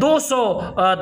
200